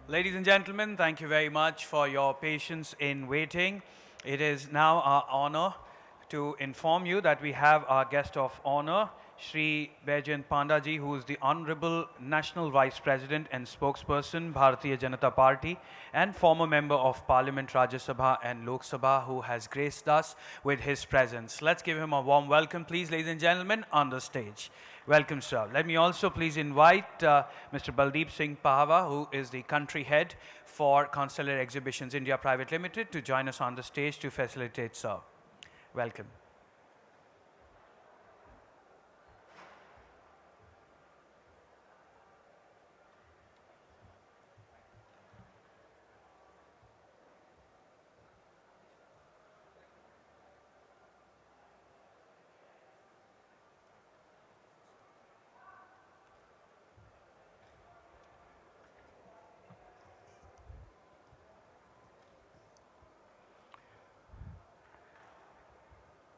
Ladies and gentlemen, thank you very much for your patience in waiting. It is now our honor to inform you that we have our guest of honor, Shri Baijayant Panda ji, who is the Honorable National Vice President and Spokesperson, Bhartiya Janata Party, and former Member of Parliament, Rajya Sabha and Lok Sabha, who has graced us with his presence. Let's give him a warm welcome, please, ladies and gentlemen, on the stage. Welcome, sir. Let me also please invite Mr. Baldeep Singh Pahwa, who is the country head for Consular Exhibitions India Private Limited, to join us on the stage to facilitate, sir. Welcome.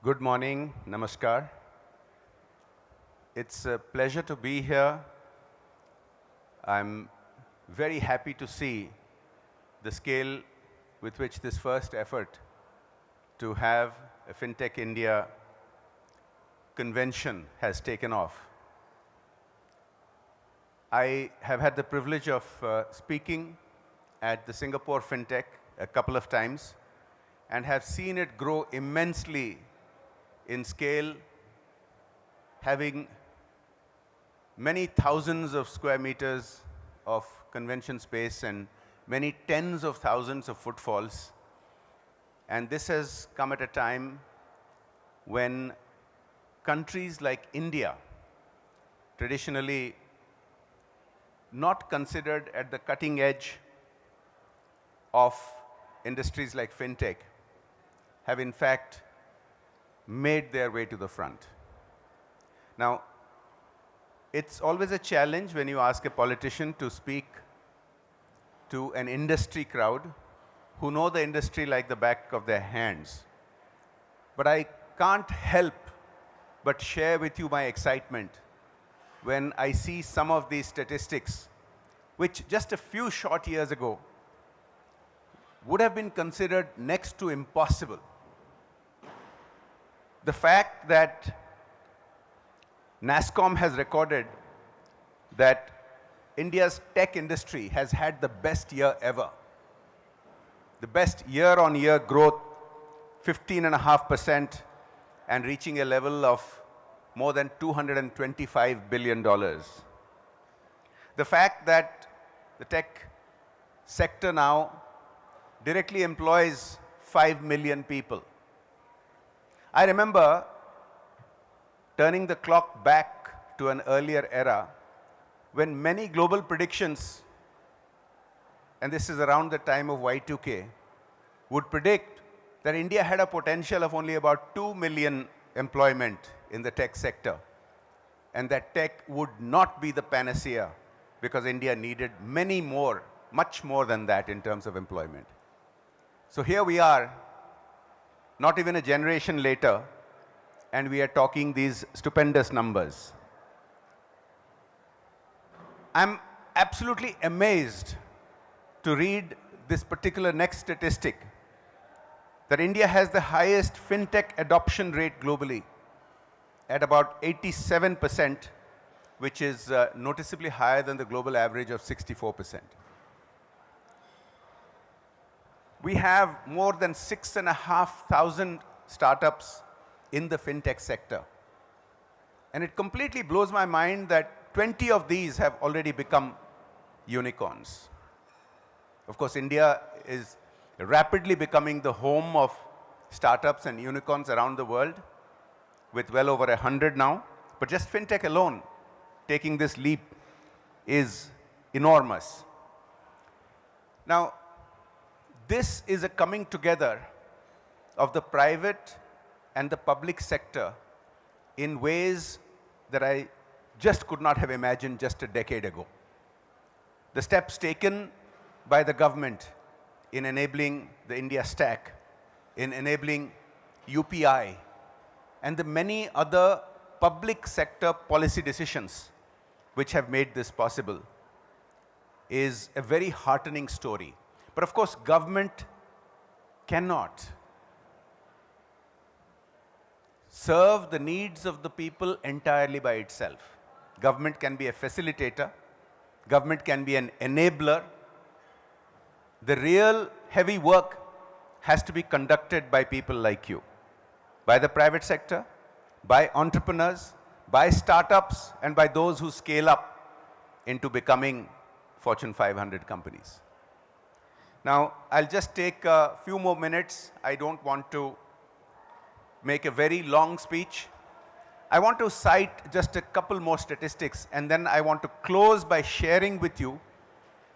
Good morning, namaskar. It's a pleasure to be here. I'm very happy to see the scale with which this first effort to have a FinTech India convention has taken off. I have had the privilege of speaking at the Singapore FinTech a couple of times and have seen it grow immensely in scale, having many thousands of square meters of convention space and many tens of thousands of footfalls. And this has come at a time when countries like India, traditionally not considered at the cutting edge of industries like FinTech, have in fact made their way to the front. Now, it's always a challenge when you ask a politician to speak to an industry crowd who know the industry like the back of their hands. But I can't help but share with you my excitement when I see some of these statistics, which just a few short years ago would have been considered next to impossible. The fact that NASSCOM has recorded that India's tech industry has had the best year ever. The best year-on-year growth, 15.5%, and reaching a level of more than $225 billion. The fact that the tech sector now directly employs 5 million people. I remember turning the clock back to an earlier era when many global predictions, and this is around the time of Y2K, would predict that India had a potential of only about 2 million employment in the tech sector, and that tech would not be the panacea because India needed many more, much more than that in terms of employment. So here we are, not even a generation later, and we are talking these stupendous numbers. I'm absolutely amazed to read this particular next statistic, that India has the highest FinTech adoption rate globally at about 87%, which is noticeably higher than the global average of 64%. We have more than 6,500 startups in the FinTech sector. And it completely blows my mind that 20 of these have already become unicorns. Of course, India is rapidly becoming the home of startups and unicorns around the world, with well over 100 now. But just FinTech alone, taking this leap, is enormous. Now, this is a coming together of the private and the public sector in ways that I just could not have imagined just a decade ago. The steps taken by the government in enabling the India Stack, in enabling UPI, and the many other public sector policy decisions which have made this possible is a very heartening story. But of course, government cannot serve the needs of the people entirely by itself. Government can be a facilitator. Government can be an enabler. The real heavy work has to be conducted by people like you, by the private sector, by entrepreneurs, by startups, and by those who scale up into becoming Fortune 500 companies. Now, I'll just take a few more minutes. I don't want to make a very long speech. I want to cite just a couple more statistics, and then I want to close by sharing with you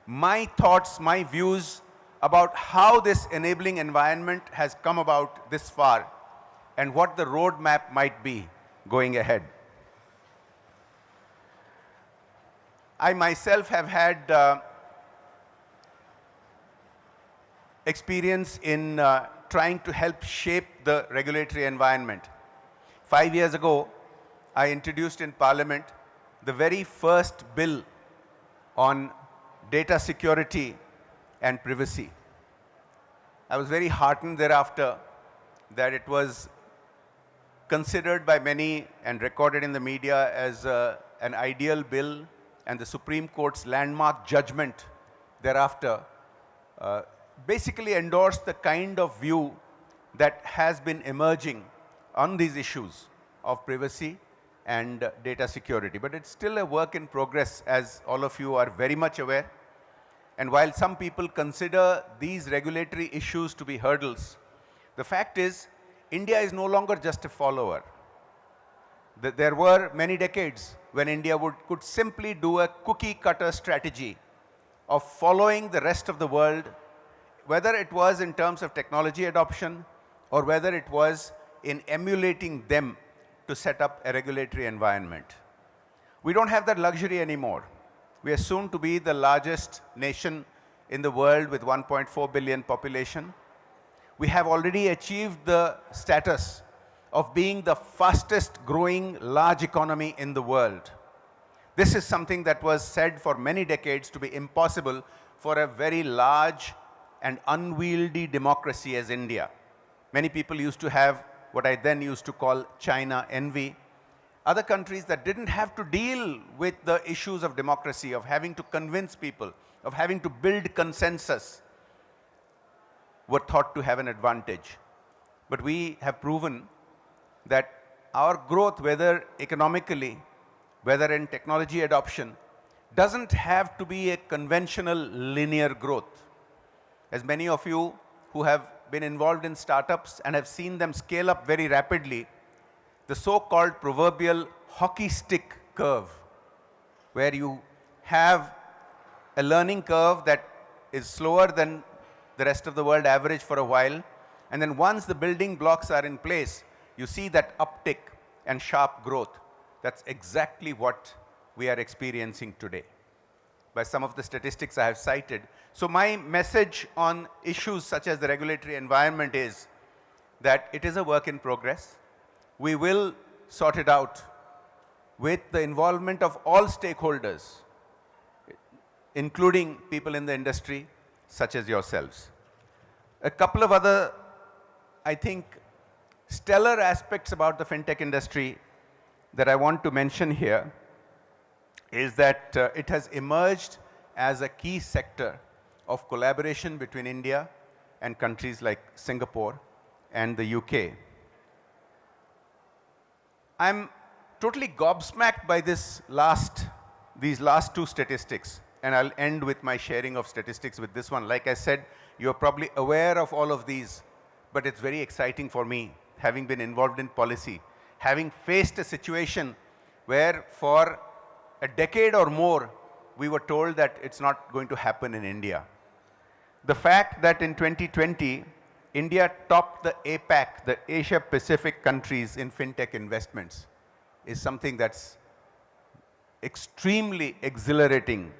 my thoughts, my views about how this enabling environment has come about this far and what the roadmap might be going ahead. I myself have had experience in trying to help shape the regulatory environment. 5 years ago, I introduced in Parliament the very first bill on data security and privacy. I was very heartened thereafter that it was considered by many and recorded in the media as an ideal bill, and the Supreme Court's landmark judgment thereafter basically endorsed the kind of view that has been emerging on these issues of privacy and data security. But it's still a work in progress, as all of you are very much aware. And while some people consider these regulatory issues to be hurdles, the fact is, India is no longer just a follower. There were many decades when India could simply do a cookie-cutter strategy of following the rest of the world, whether it was in terms of technology adoption or whether it was in emulating them to set up a regulatory environment. We don't have that luxury anymore. We are soon to be the largest nation in the world with 1.4 billion population. We have already achieved the status of being the fastest growing large economy in the world. This is something that was said for many decades to be impossible for a very large and unwieldy democracy as India. Many people used to have what I then used to call China envy. Other countries that didn't have to deal with the issues of democracy, of having to convince people, of having to build consensus, were thought to have an advantage. But we have proven that our growth, whether economically, whether in technology adoption, doesn't have to be a conventional linear growth. As many of you who have been involved in startups and have seen them scale up very rapidly, the so-called proverbial hockey stick curve, where you have a learning curve that is slower than the rest of the world average for a while, and then once the building blocks are in place, you see that uptick and sharp growth. That's exactly what we are experiencing today by some of the statistics I have cited. So my message on issues such as the regulatory environment is that it is a work in progress. We will sort it out with the involvement of all stakeholders, including people in the industry such as yourselves. A couple of other, I think, stellar aspects about the fintech industry that I want to mention here is that it has emerged as a key sector of collaboration between India and countries like Singapore and the UK. I'm totally gobsmacked by these last two statistics, and I'll end with my sharing of statistics with this one. Like I said, you're probably aware of all of these, but it's very exciting for me, having been involved in policy, having faced a situation where for a decade or more, we were told that it's not going to happen in India. The fact that in 2020, India topped the APAC, the Asia Pacific countries in fintech investments, is something that's extremely exhilarating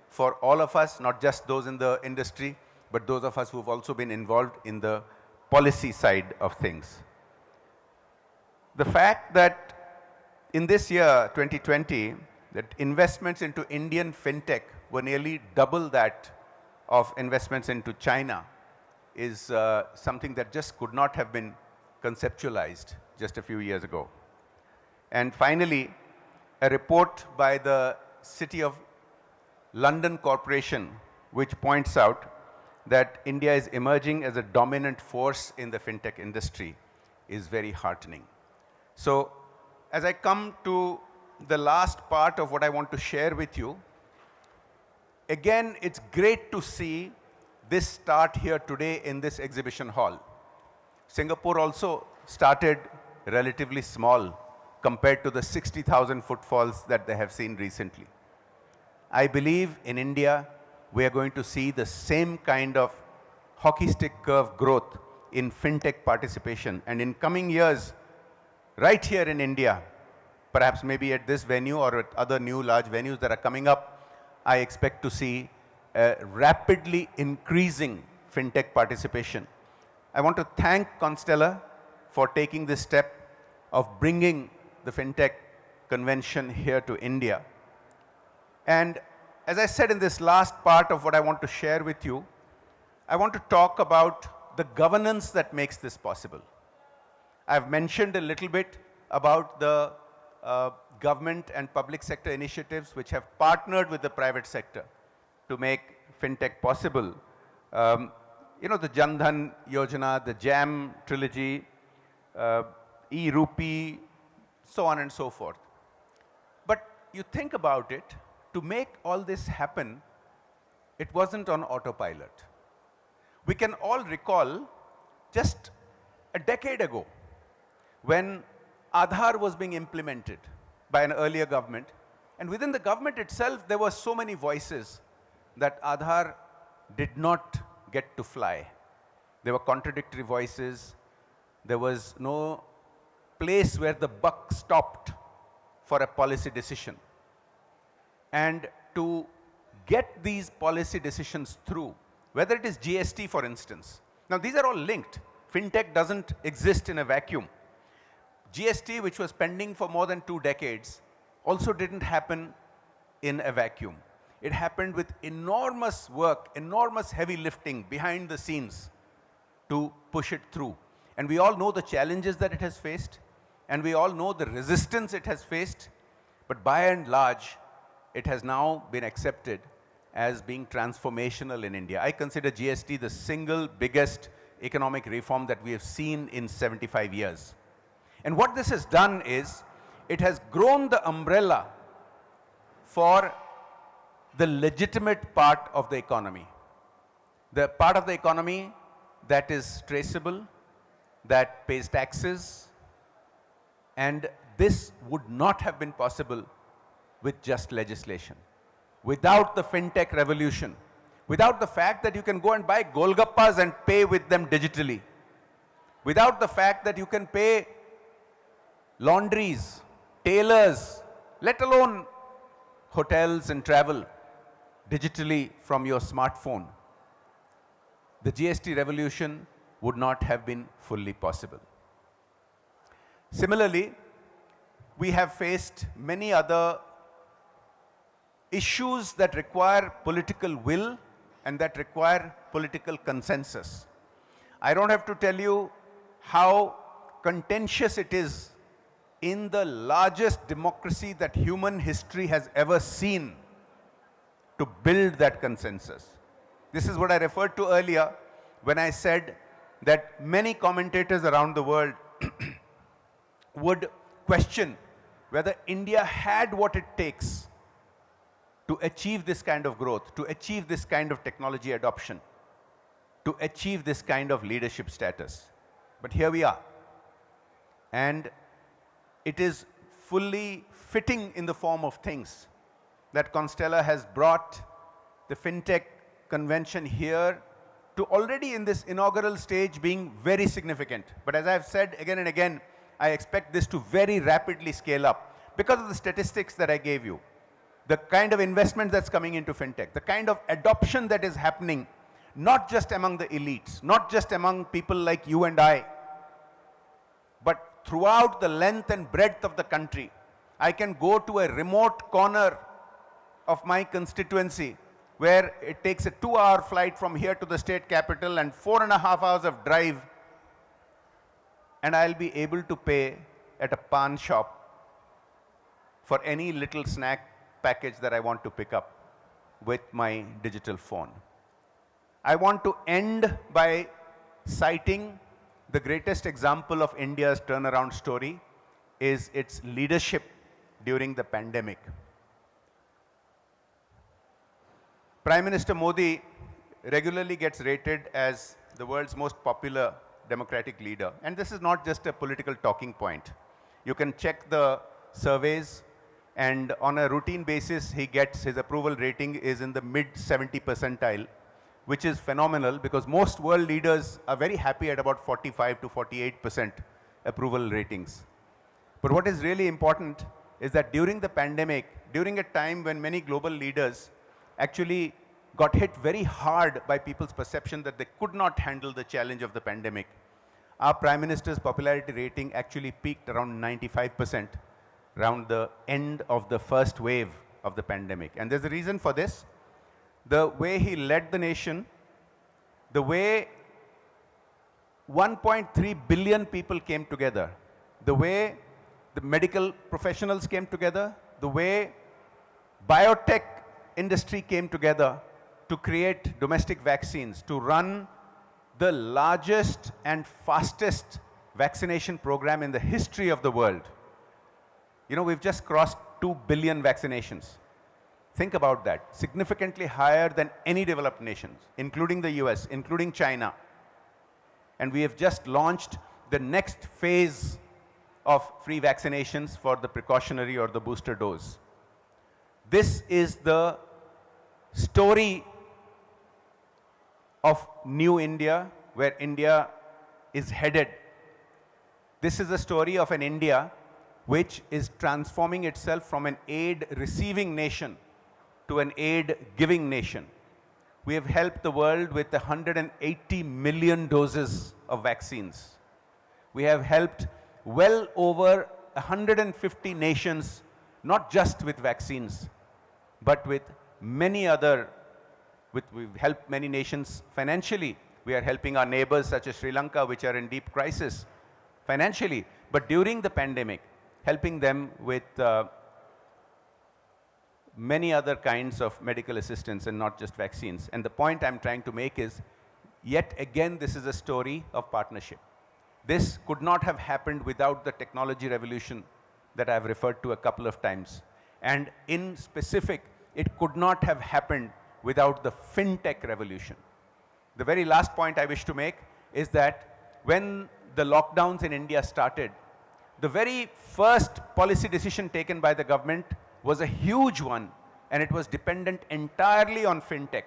for all of us, not just those in the industry, but those of us who've also been involved in the policy side of things. The fact that in this year, 2020, that investments into Indian fintech were nearly double that of investments into China is something that just could not have been conceptualized just a few years ago. And finally, a report by the City of London Corporation, which points out that India is emerging as a dominant force in the fintech industry, is very heartening. So, as I come to the last part of what I want to share with you, again, it's great to see this start here today in this exhibition hall. Singapore also started relatively small compared to the 60,000 footfalls that they have seen recently. I believe in India, we are going to see the same kind of hockey stick curve growth in fintech participation. And in coming years, right here in India, perhaps maybe at this venue or at other new large venues that are coming up, I expect to see a rapidly increasing fintech participation. I want to thank Constellar for taking this step of bringing the fintech convention here to India. And as I said in this last part of what I want to share with you, I want to talk about the governance that makes this possible. I've mentioned a little bit about the government and public sector initiatives which have partnered with the private sector to make fintech possible. You know, the Janta Yojana, the JAM trilogy, e-rupee, so on and so forth. But you think about it, to make all this happen, it wasn't on autopilot. We can all recall just a decade ago when Aadhaar was being implemented by an earlier government, and within the government itself there were so many voices that Aadhaar did not get to fly. There were contradictory voices. There was no place where the buck stopped for a policy decision. And to get these policy decisions through, whether it is GST, for instance. Now, these are all linked. Fintech doesn't exist in a vacuum. GST, which was pending for more than 2 decades, also didn't happen in a vacuum. It happened with enormous work, enormous heavy lifting behind the scenes to push it through. And we all know the challenges that it has faced, and we all know the resistance it has faced, but by and large, it has now been accepted as being transformational in India. I consider GST the single biggest economic reform that we have seen in 75 years. And what this has done is, it has grown the umbrella for the legitimate part of the economy. The part of the economy that is traceable, that pays taxes, and this would not have been possible with just legislation. Without the fintech revolution, without the fact that you can go and buy golgappas and pay with them digitally, without the fact that you can pay laundries, tailors, let alone hotels and travel digitally from your smartphone, the GST revolution would not have been fully possible. Similarly, we have faced many other issues that require political will and that require political consensus. I don't have to tell you how contentious it is in the largest democracy that human history has ever seen to build that consensus. This is what I referred to earlier when I said that many commentators around the world would question whether India had what it takes to achieve this kind of growth, to achieve this kind of technology adoption, to achieve this kind of leadership status. But here we are. And it is fully fitting in the form of things that Constellar has brought the FinTech convention here to already in this inaugural stage being very significant. But as I've said again and again, I expect this to very rapidly scale up because of the statistics that I gave you. The kind of investment that's coming into fintech, the kind of adoption that is happening, not just among the elites, not just among people like you and I, but throughout the length and breadth of the country. I can go to a remote corner of my constituency where it takes a 2-hour flight from here to the state capital and 4.5 hours of drive, and I'll be able to pay at a pan shop for any little snack package that I want to pick up with my digital phone. I want to end by citing the greatest example of India's turnaround story is its leadership during the pandemic. Prime Minister Modi regularly gets rated as the world's most popular democratic leader. And this is not just a political talking point. You can check the surveys, and on a routine basis, his approval rating is in the mid 70 percentile, which is phenomenal because most world leaders are very happy at about 45 to 48% approval ratings. But what is really important is that during the pandemic, during a time when many global leaders actually got hit very hard by people's perception that they could not handle the challenge of the pandemic, our Prime Minister's popularity rating actually peaked around 95% around the end of the first wave of the pandemic. And there's a reason for this. The way he led the nation, the way 1.3 billion people came together, the way the medical professionals came together, the way biotech industry came together to create domestic vaccines, to run the largest and fastest vaccination program in the history of the world. You know, we've just crossed 2 billion vaccinations. Think about that, significantly higher than any developed nations, including the US, including China. And we have just launched the next phase of free vaccinations for the precautionary or the booster dose. This is the story of new India, where India is headed. This is the story of an India which is transforming itself from an aid-receiving nation to an aid-giving nation. We have helped the world with 180 million doses of vaccines. We have helped well over 150 nations, not just with vaccines, but with many other, we've helped many nations financially. We are helping our neighbors such as Sri Lanka, which are in deep crisis financially. But during the pandemic, helping them with many other kinds of medical assistance and not just vaccines. And the point I'm trying to make is, yet again, this is a story of partnership. This could not have happened without the technology revolution that I've referred to a couple of times. And in specific, it could not have happened without the FinTech revolution. The very last point I wish to make is that when the lockdowns in India started, the very first policy decision taken by the government was a huge one, and it was dependent entirely on FinTech,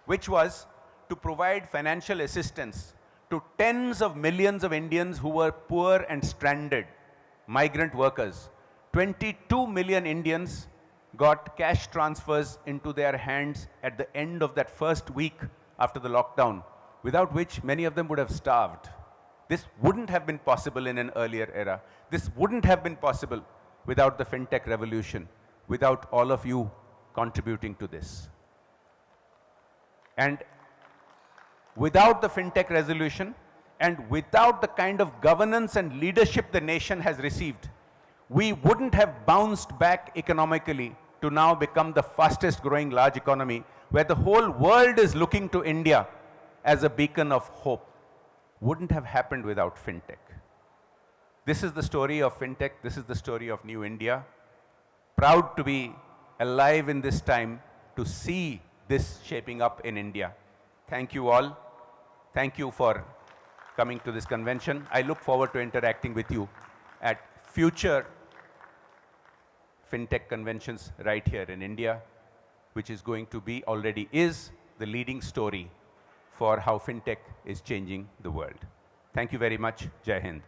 which was to provide financial assistance to tens of millions of Indians who were poor and stranded, migrant workers. 22 million Indians got cash transfers into their hands at the end of that first week after the lockdown, without which many of them would have starved. This wouldn't have been possible in an earlier era. This wouldn't have been possible without the FinTech revolution, without all of you contributing to this. And without the FinTech resolution, and without the kind of governance and leadership the nation has received, we wouldn't have bounced back economically to now become the fastest growing large economy, where the whole world is looking to India as a beacon of hope. Wouldn't have happened without FinTech. This is the story of FinTech. This is the story of New India. Proud to be alive in this time to see this shaping up in India. Thank you all. Thank you for coming to this convention. I look forward to interacting with you at future FinTech conventions right here in India, which is going to be, already is, the leading story for how FinTech is changing the world. Thank you very much. Jai Hind.